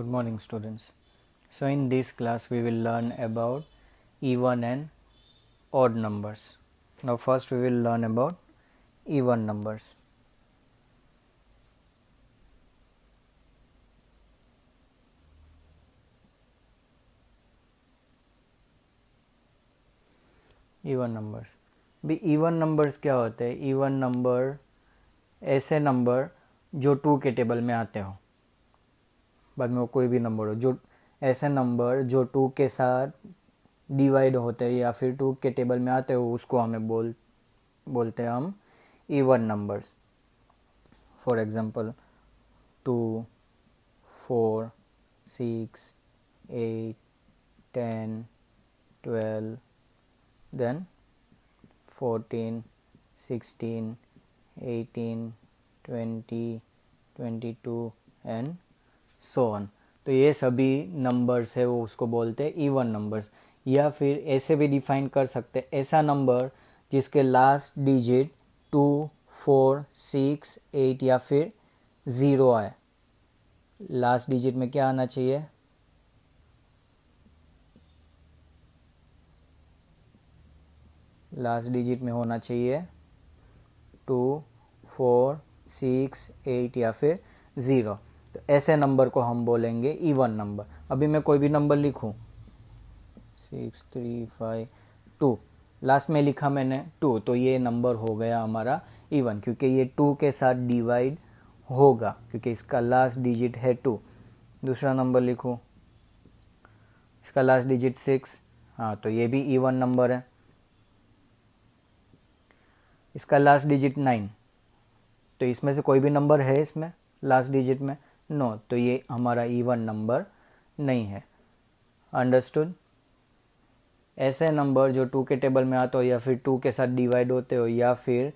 Good morning, students. So in this class we will learn about even and odd numbers. Now first we will learn about even numbers. Even numbers भी even numbers क्या होते हैं? Even number ऐसे number जो 2 के table में आते हो, बाद में वो कोई भी नंबर हो, जो ऐसे नंबर जो 2 के साथ डिवाइड होते हैं या फिर 2 के टेबल में आते हो, उसको हमें बोलते हैं हम even numbers. For example 2, 4, 6, 8, 10, 12, then 14, 16, 18, 20, 22 and so on. तो ये सभी नंबर्स है वो उसको बोलते हैं इवन नंबर्स. या फिर ऐसे भी डिफाइन कर सकते हैं, ऐसा नंबर जिसके लास्ट डिजिट 2, 4, 6, 8 या फिर 0 आए. लास्ट डिजिट में क्या आना चाहिए? लास्ट डिजिट में होना चाहिए 2, 4, 6, 8 या फिर 0. तो ऐसे नंबर को हम बोलेंगे इवन नंबर. अभी मैं कोई भी नंबर लिखूं, 6, 3, 5, 2, लास्ट में लिखा मैंने 2, तो ये नंबर हो गया हमारा इवन, क्योंकि ये 2 के साथ डिवाइड होगा, क्योंकि इसका लास्ट डिजिट है 2. दूसरा नंबर लिखूं, इसका लास्ट डिजिट 6, हाँ, तो ये भी इवन नंबर है. इसका लास्ट डिजिट 9, तो इसमें से कोई भी नंबर है इसमें लास्ट डिजिट में? नो, तो ये हमारा इवन नंबर नहीं है. अंडरस्टूड? ऐसे नंबर जो 2 के टेबल में आते हो या फिर 2 के साथ डिवाइड होते हो, या फिर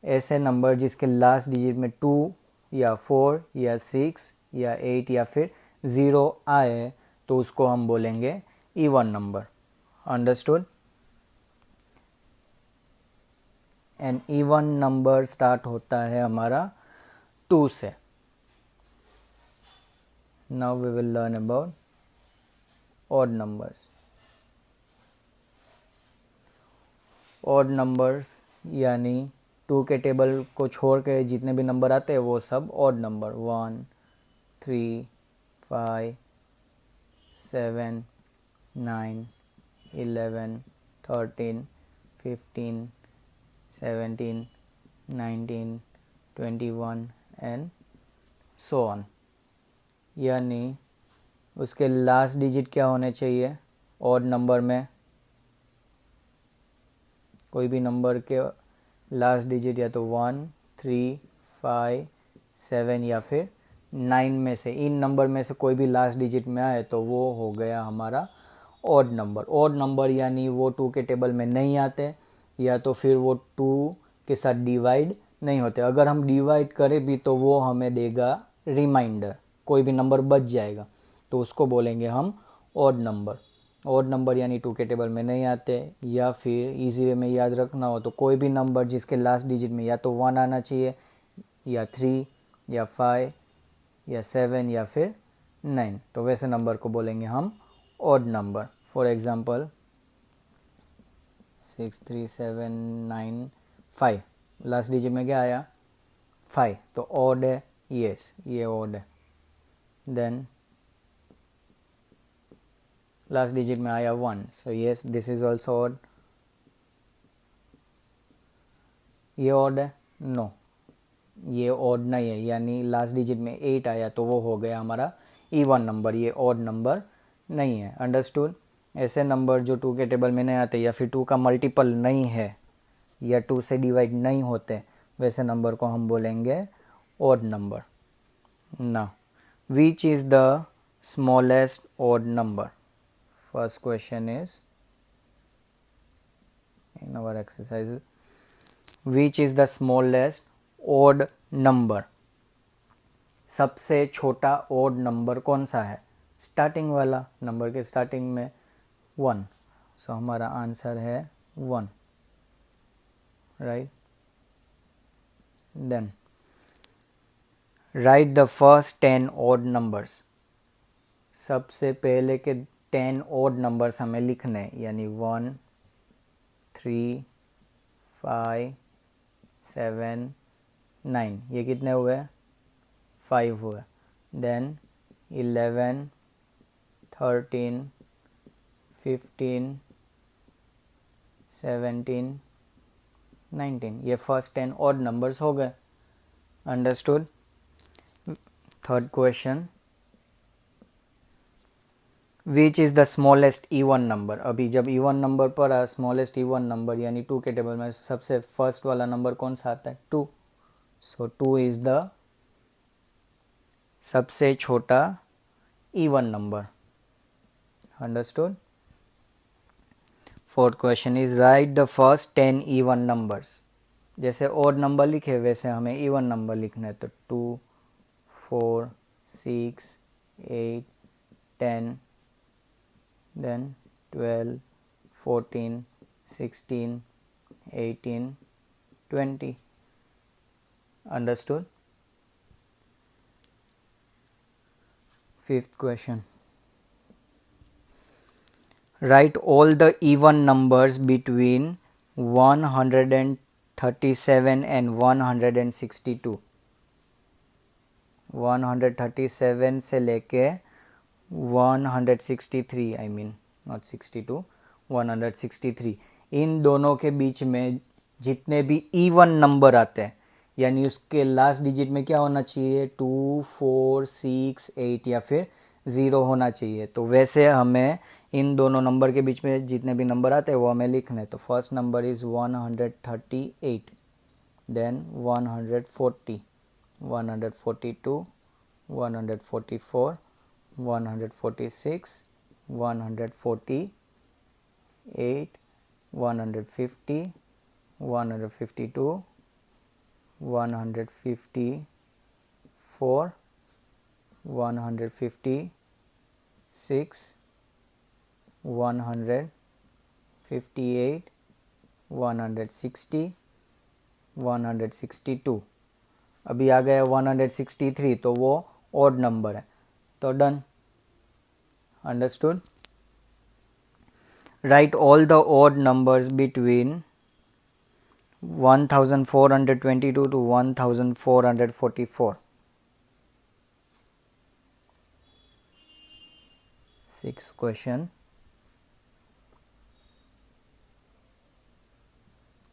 ऐसे नंबर जिसके लास्ट डिजिट में 2 या 4 या 6 या 8 या फिर 0 आए, तो उसको हम बोलेंगे even number. Understood? And even number start होता है हमारा 2 से. Now we will learn about odd numbers. Odd numbers यानी 2 के टेबल को छोड़ के जितने भी नंबर आते हैं वो सब odd number. 1, 3, 5, 7, 9, 11, 13, 15, 17, 19, 21 and so on. यानी उसके लास्ट डिजिट क्या होने चाहिए ऑड नंबर में? कोई भी नंबर के लास्ट डिजिट या तो 1, 3, 5, 7 या फिर 9 में से, इन नंबर में से कोई भी लास्ट डिजिट में आए तो वो हो गया हमारा ऑड नंबर. ऑड नंबर यानी वो 2 के टेबल में नहीं आते, या तो फिर वो 2 के साथ डिवाइड नहीं होते. अगर हम डिवाइड करें भी तो वो हमें देगा रिमाइंडर, कोई भी नंबर बच जाएगा, तो उसको बोलेंगे हम ऑड नंबर. ऑड नंबर यानी 2 के टेबल में नहीं आते. या फिर इजी वे में याद रखना हो तो कोई भी नंबर जिसके लास्ट डिजिट में या तो 1 आना चाहिए, या 3, या 5, या 7 या फिर 9, तो वैसे नंबर को बोलेंगे हम odd number. For example 6, 3, 7, 9, 5, last digit में क्या आया? 5, तो ऑड है. यस, ये ऑड है. देन लास्ट डिजिट में आया 1, so yes, this is also odd. ये ऑड है? नो, ये ऑड नहीं है. यानी लास्ट डिजिट में 8 आया तो वो हो गया हमारा इवन नंबर, ये ऑड नंबर नहीं है. अंडरस्टूड? ऐसे नंबर जो 2 के टेबल में नहीं आते, या फिर 2 का मल्टीपल नहीं है, या 2 से डिवाइड नहीं होते, वैसे नंबर को हम बोलेंगे odd number. Now which is the smallest odd number? First question is in our exercises, which is the smallest odd number? सबसे छोटा odd नंबर कौन सा है? स्टार्टिंग वाला, नंबर के स्टार्टिंग में 1, सो हमारा आंसर है 1, right. Then write the first 10 odd numbers. सबसे पहले के 10 ऑड नंबर्स हमें लिखने हैं, यानी 1 3 5 7 9, ये कितने हुए? 5 हुए। देन 11 13 15 17 19, ये फर्स्ट 10 ऑड नंबर्स हो गए। Understood? Third question, which is the smallest even number. अभी जब इवन नंबर पर स्मॉलेस्ट इवन नंबर यानी 2 के टेबल में सबसे फर्स्ट वाला नंबर कौन सा आता है? 2। सो 2 इज़ द सबसे छोटा even number. Understood? Fourth question is right the first 10 even numbers. जैसे ऑड नंबर लिखे वैसे हमें इवन नंबर लिखना है, तो 2 4 6 8 10, then 12 14 16 18 20। Understood? Fifth question, write all the even numbers between 137 and 162। 137 से लेके 163, आई मीन नॉट 62, 163, इन दोनों के बीच में जितने भी इवन नंबर आते हैं, यानी उसके लास्ट डिजिट में क्या होना चाहिए? 2 4 6 8 या फिर 0 होना चाहिए। तो वैसे हमें इन दोनों नंबर के बीच में जितने भी नंबर आते हैं वो हमें लिखने। तो फर्स्ट नंबर इज़ 138, देन 140 142 144 146 148 150 152 154 156 158 160 162। अभी आ गया 163, तो वो ऑड नंबर है, तो done. Understood? Right all the odd numbers between 1422 to 1444। Six question,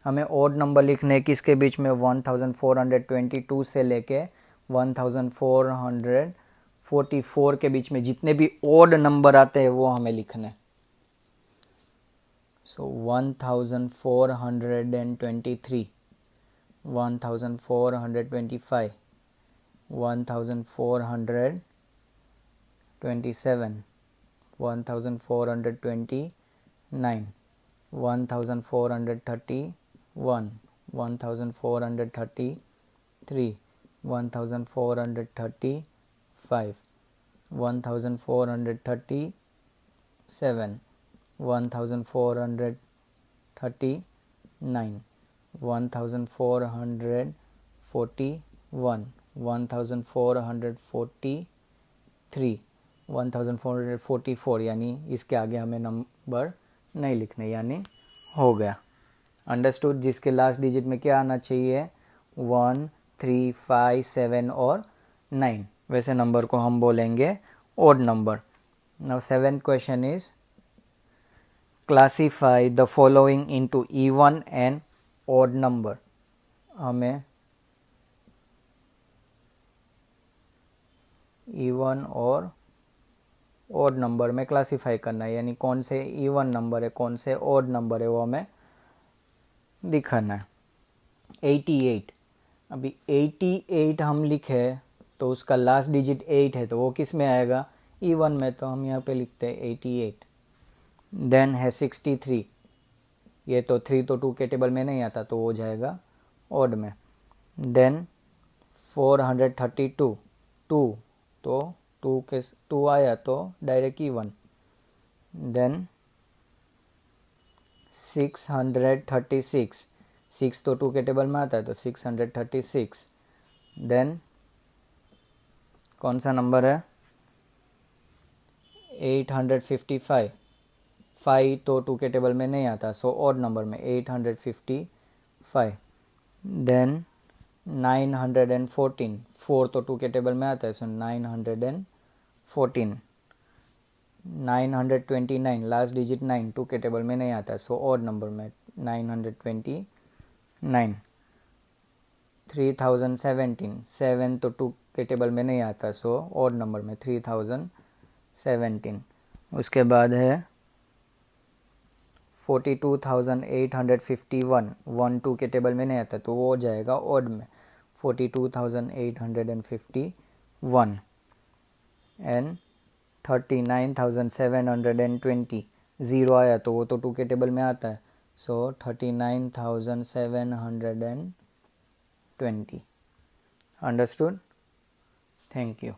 हमें ऑड नंबर लिखने किसके बीच में? 1422 से लेके 1444 के बीच में जितने भी ऑड नंबर आते हैं वो हमें लिखने। सो 1423 1425 1427 1429 1430 1433 1435 1437 1439 1441 1443 1444, यानी इसके आगे हमें नंबर नहीं लिखने, यानी हो गया। अंडरस्टूड? जिसके लास्ट डिजिट में क्या आना चाहिए? 1 3 5 7 और 9, वैसे नंबर को हम बोलेंगे odd number. Now seventh question is classify the following into even and odd number. हमें इवन और ऑड नंबर में क्लासीफाई करना है, यानी कौन से इवन नंबर है कौन से ऑड नंबर है वो हमें दिखाना है। 88, अभी 88 हम लिखे तो उसका लास्ट डिजिट 8 है, तो वो किस में आएगा? इवन में, तो हम यहाँ पे लिखते हैं 88। देन है 63, ये तो 3 तो 2 के टेबल में नहीं आता, तो वो जाएगा ऑड में। देन 432, 2 तो 2 आया तो डायरेक्ट इवन। देन 636, 6 तो 2 के टेबल में आता है, तो 636। देन कौन सा नंबर है? 855, 5 तो 2 के टेबल में नहीं आता, सो ऑड नंबर में 855. देन 914, 4 तो 2 के टेबल में आता है, सो 914. 929, लास्ट डिजिट 9 2 के टेबल में नहीं आता है, सो ऑड नंबर में 929. 3017, 7 तो 2 के टेबल में नहीं आता, सो ऑड नंबर में 3017. उसके बाद है 42,851, 1 2 के टेबल में नहीं आता, तो वो हो जाएगा ऑड में 42,851. एंड 39,720, ज़ीरो आया तो वो तो 2 के टेबल में आता है, सो 39,720. अंडरस्टूड? Thank you.